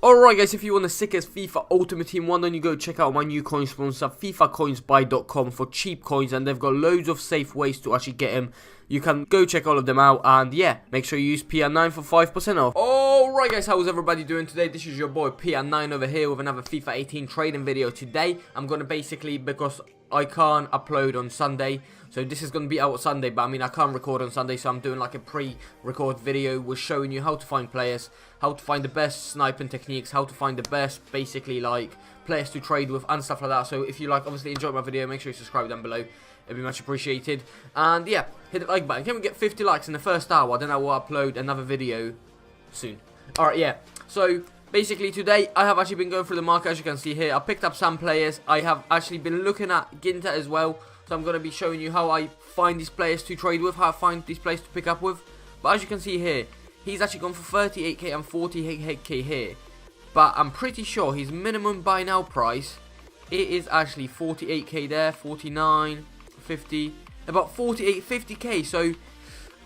Alright guys, if you want the sickest FIFA Ultimate Team, why don't you go check out my new coin sponsor, FIFAcoinsbuy.com, for cheap coins, and they've got loads of safe ways to actually get them. You can go check all of them out, and yeah, make sure you use PR9 for 5% off. Alright guys, how's everybody doing today? This is your boy PR9 over here with another FIFA 18 trading video. Today, I'm gonna basically, because I can't upload on Sunday, so this is going to be out Sunday, but I mean I can't record on Sunday, so I'm doing like a pre-record video with showing you how to find players, how to find the best sniping techniques, how to find the best basically like players to trade with and stuff like that. So if you like obviously enjoyed my video, make sure you subscribe down below, it'd be much appreciated. And yeah, hit the like button. Can we get 50 likes in the first hour? Then I will upload another video soon. Alright, yeah, so basically today I have actually been going through the market. As you can see here, I picked up some players. I have actually been looking at Ginter as well, so I'm going to be showing you how I find these players to trade with, how I find these players to pick up with. But as you can see here, he's actually gone for 38k and 48k here, but I'm pretty sure his minimum buy now price, it is actually 48k there, 49, 50, about 48, 50k. So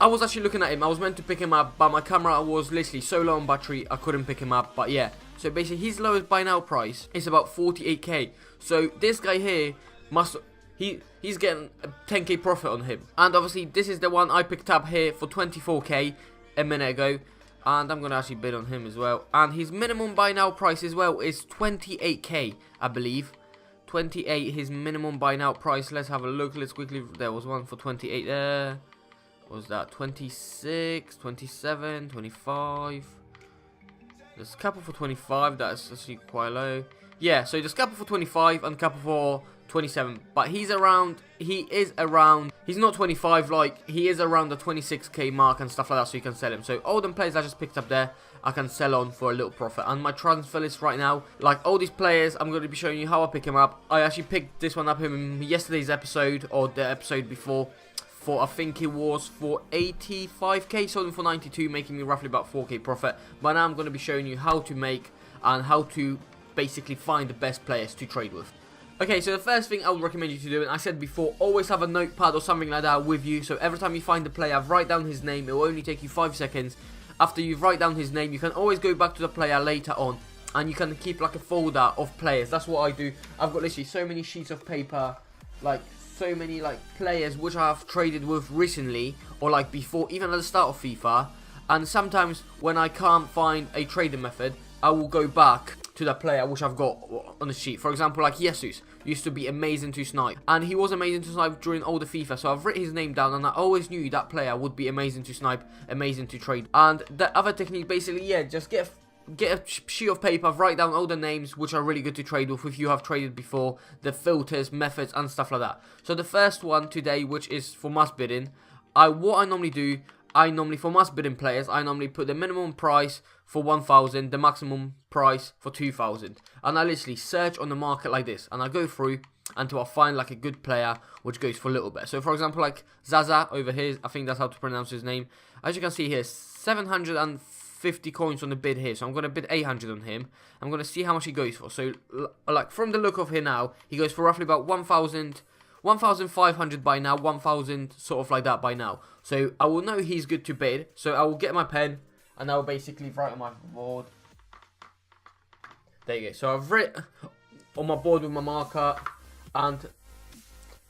I was actually looking at him. I was meant to pick him up, but my camera was literally so low on battery, I couldn't pick him up. But yeah, so basically his lowest buy now price is about 48k. So this guy here must, he's getting a 10k profit on him. And obviously this is the one I picked up here for 24k a minute ago, and I'm gonna actually bid on him as well. And his minimum buy now price as well is 28k, I believe. 28 his minimum buy now price. Let's have a look. Let's quickly, there was one for 28 there. What was that? 26, 27, 25. There's a couple for 25. That's actually quite low. Yeah, so there's a couple for 25 and a couple for 27. But he's around, he's not 25, like, he is around the 26k mark and stuff like that, so you can sell him. So all them players I just picked up there, I can sell on for a little profit. And my transfer list right now, like all these players, I'm going to be showing you how I pick him up. I actually picked this one up in yesterday's episode, or the episode before, for I think it was for 85k, sold him for 92, making me roughly about 4k profit. But now I'm going to be showing you how to make and how to basically find the best players to trade with. Okay, so the first thing I would recommend you to do, and I said before, always have a notepad or something like that with you. So every time you find a player, write down his name. It will only take you 5 seconds. After you write down his name, you can always go back to the player later on, and you can keep like a folder of players. That's what I do. I've got literally so many sheets of paper, like so many like players which I have traded with recently, or like before, even at the start of FIFA. And sometimes when I can't find a trading method, I will go back to the player which I've got on the sheet. For example, like Jesus used to be amazing to snipe, and he was amazing to snipe during all the FIFA, so I've written his name down, and I always knew that player would be amazing to snipe, amazing to trade. And the other technique, basically, yeah, just get a sheet of paper, write down all the names which are really good to trade with if you have traded before, the filters, methods and stuff like that. So the first one today, which is for must bidding, what I normally do, for must bidding players, I normally put the minimum price for 1,000, the maximum price for 2,000. And I literally search on the market like this, and I go through until I find like a good player which goes for a little bit. So for example, like Zaza over here, I think that's how to pronounce his name. As you can see here, 750 coins on the bid here, so I'm going to bid 800 on him. I'm going to see how much he goes for. So like from the look of here now, he goes for roughly about 1,500 by now, 1,000 sort of like that by now. So I will know he's good to bid. So I will get my pen and I will basically write on my board. There you go. So I've written on my board with my marker, and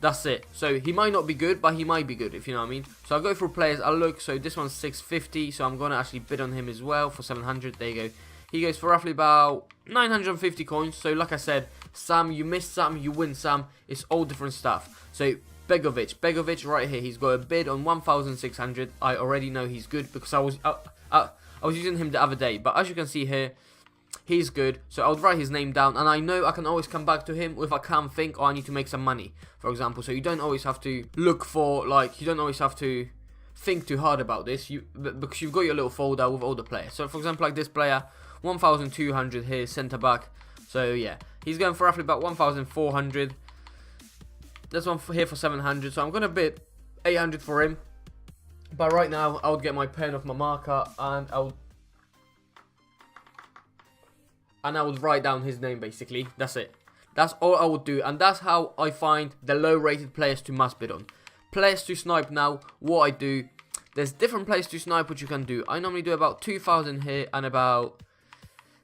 that's it. So he might not be good, but he might be good, if you know what I mean. So I'll go through players. I'll look. So this one's 650. So I'm going to actually bid on him as well for 700. There you go. He goes for roughly about 950 coins. So like I said, some you miss some, you win some. It's all different stuff. So Begovic right here, he's got a bid on 1,600. I already know he's good because I was using him the other day. But as you can see here, he's good. So I'll write his name down, and I know I can always come back to him if I can't think or I need to make some money, for example. So you don't always have to look for, like, you don't always have to think too hard about this, because you've got your little folder with all the players. So for example, like this player, 1,200 here, centre back. So yeah, he's going for roughly about 1,400. This one here for 700. So I'm gonna bid 800 for him. But right now, I would get my pen off my marker, and I would write down his name, basically. That's it. That's all I would do, and that's how I find the low-rated players to must bid on. Players to snipe now, what I do, there's different players to snipe which you can do. I normally do about 2,000 here and about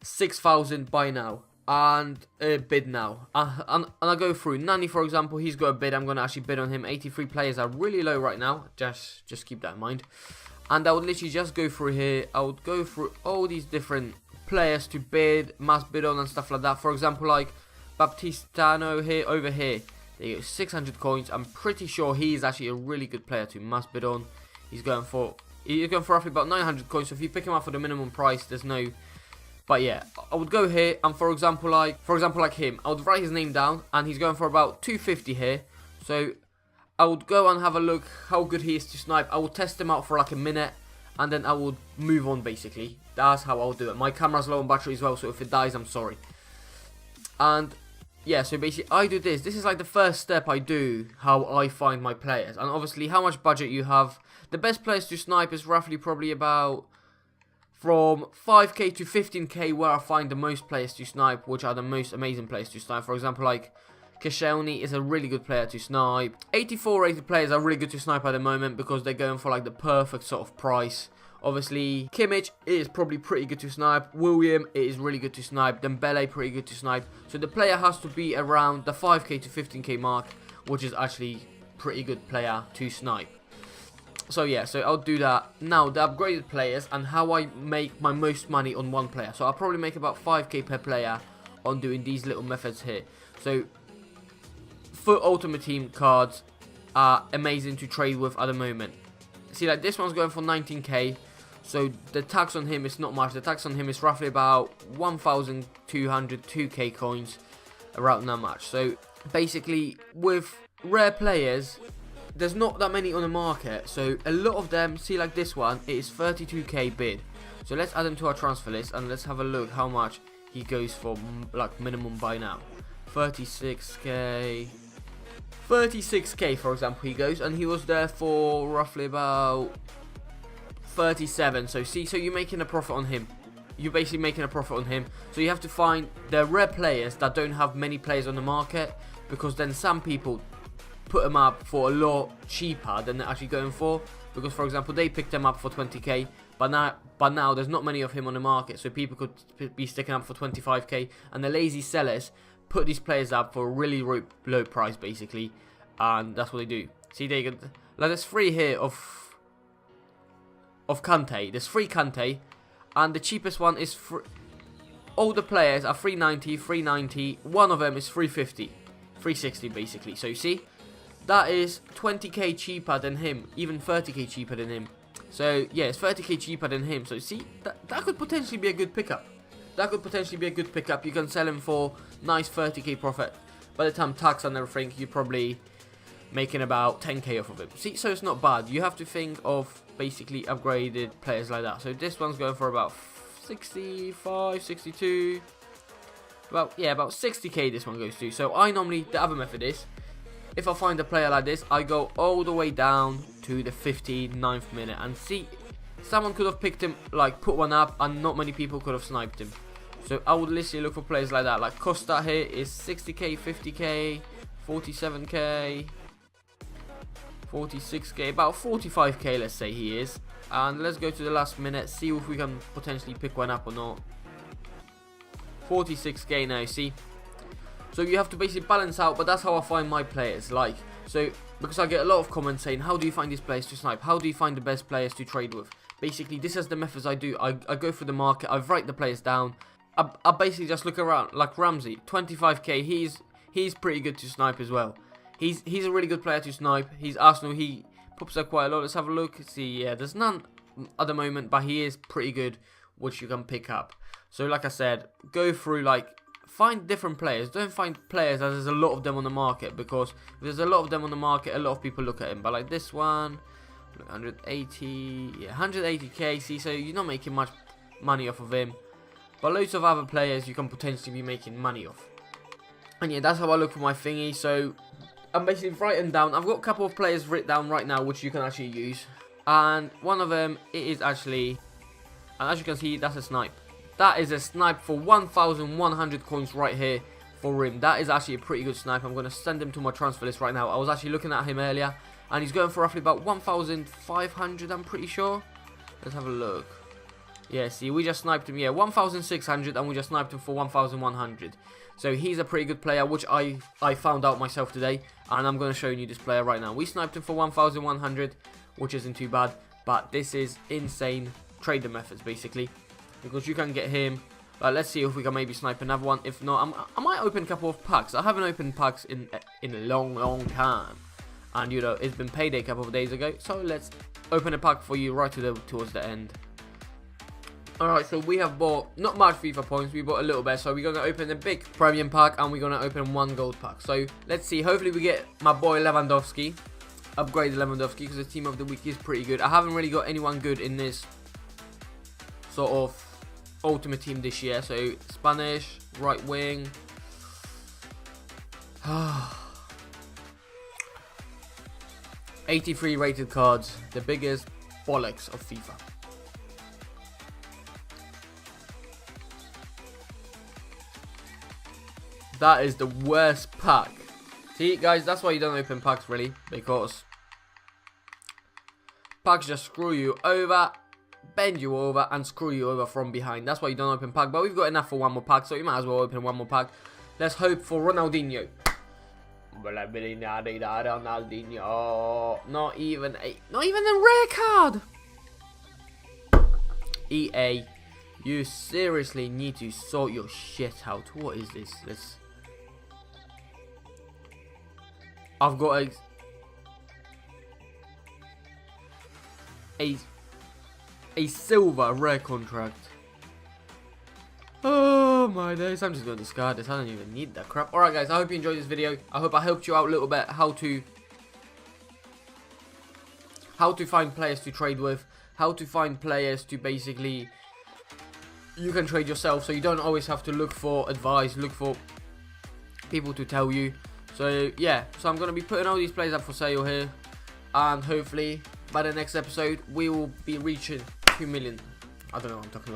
6,000 buy now. And bid now. And I go through. Nani, for example, he's got a bid. I'm going to actually bid on him. 83 players are really low right now. Just keep that in mind. And I would literally just go through here. I would go through all these different players to bid, mass bid on and stuff like that. For example, like Baptistano here, over here. There you go, 600 coins. I'm pretty sure he's actually a really good player to mass bid on. He's going for roughly about 900 coins. So if you pick him up for the minimum price, there's no... But yeah, I would go here, and for example like him, I would write his name down, and he's going for about 250 here. So I would go and have a look how good he is to snipe. I will test him out for like a minute, and then I will move on basically. That's how I'll do it. My camera's low on battery as well, so if it dies, I'm sorry. And yeah, so basically I do this. This is like the first step I do, how I find my players. And obviously how much budget you have. The best players to snipe is roughly probably about... from 5k to 15k where I find the most players to snipe, which are the most amazing players to snipe. For example, like Koscielny is a really good player to snipe. 84 rated players are really good to snipe at the moment because they're going for like the perfect sort of price. Obviously, Kimmich is probably pretty good to snipe. William is really good to snipe. Dembele pretty good to snipe. So the player has to be around the 5k to 15k mark, which is actually pretty good player to snipe. So yeah, so I'll do that. Now, the upgraded players and how I make my most money on one player. So I'll probably make about 5k per player on doing these little methods here. So, FUT Ultimate Team cards are amazing to trade with at the moment. See, like this one's going for 19k. So the tax on him is not much. The tax on him is roughly about 1,202k coins. Around that much. So basically, with rare players... there's not that many on the market, so a lot of them, see like this one, it is 32k bid. So let's add him to our transfer list and let's have a look how much he goes for, like minimum buy now. 36k for example he goes, and he was there for roughly about 37. So see, so you're making a profit on him. You're basically making a profit on him. So you have to find the rare players that don't have many players on the market, because then some people put them up for a lot cheaper than they're actually going for, because for example they picked them up for 20k, but now there's not many of him on the market, so people could be sticking up for 25k, and the lazy sellers put these players up for a really low price basically, and that's what they do. See, they get like there's 3 here of Kante. There's 3 Kante, and the cheapest one is all the players are 390, one of them is 350, 360 basically. So you see, that is 20k cheaper than him, even 30k cheaper than him. So yeah, it's 30k cheaper than him. So see, that could potentially be a good pickup. That could potentially be a good pickup. You can sell him for nice 30k profit. By the time tax and everything, you're probably making about 10k off of him. See, so it's not bad. You have to think of basically upgraded players like that. So this one's going for about 65, 62. About 60k this one goes to. So I normally, the other method is, if I find a player like this, I go all the way down to the 59th minute. And see, someone could have picked him, like put one up, and not many people could have sniped him. So I would literally look for players like that. Like Costa here is 60k, 50k, 47k, 46k, about 45k let's say he is. And let's go to the last minute, see if we can potentially pick one up or not. 46k now, see. So you have to basically balance out, but that's how I find my players. Like, so because I get a lot of comments saying, how do you find these players to snipe? How do you find the best players to trade with? Basically, this is the methods I do. I go through the market, I write the players down. I basically just look around. Like Ramsey, 25k, he's pretty good to snipe as well. He's a really good player to snipe. He's Arsenal, he pops up quite a lot. Let's have a look. See, yeah, there's none at the moment, but he is pretty good, which you can pick up. So like I said, go through, like, find different players. Don't find players as there's a lot of them on the market, because if there's a lot of them on the market, a lot of people look at him. But like this one, 180, yeah, 180k. See, so you're not making much money off of him, but loads of other players you can potentially be making money off. And yeah, that's how I look for my thingy. So I'm basically writing down. I've got a couple of players written down right now which you can actually use, and one of them, it is actually, and as you can see, that's a snipe. That is a snipe for 1,100 coins right here for him. That is actually a pretty good snipe. I'm going to send him to my transfer list right now. I was actually looking at him earlier, and he's going for roughly about 1,500, I'm pretty sure. Let's have a look. Yeah, see, we just sniped him, yeah, 1,600, and we just sniped him for 1,100. So he's a pretty good player, which I found out myself today, and I'm going to show you this player right now. We sniped him for 1,100, which isn't too bad, but this is insane trader methods, basically, because you can get him. Let's see if we can maybe snipe another one. If not, I might open a couple of packs. I haven't opened packs in a long time, and you know, it's been payday a couple of days ago, so let's open a pack for you right towards the end. Alright, so we have bought not much FIFA points, we bought a little bit, so we're going to open a big premium pack and we're going to open one gold pack. So let's see, hopefully we get my boy Lewandowski, upgrade Lewandowski, because the team of the week is pretty good. I haven't really got anyone good in this sort of ultimate team this year. So Spanish, right wing. 83 rated cards, the biggest bollocks of FIFA. That is the worst pack. See, guys, that's why you don't open packs, really. Because packs just screw you over, bend you over, and screw you over from behind. That's why you don't open pack. But we've got enough for one more pack, so you might as well open one more pack. Let's hope for Ronaldinho. Not even a rare card. EA, you seriously need to sort your shit out. What is this? I've got a silver rare contract. Oh my days, I'm just going to discard this. I don't even need that crap. Alright guys, I hope you enjoyed this video. I hope I helped you out a little bit how to find players to trade with, how to find players to basically you can trade yourself, so you don't always have to look for advice, look for people to tell you. So yeah, so I'm going to be putting all these players up for sale here, and hopefully by the next episode we will be reaching 2 million. I don't know what I'm talking about.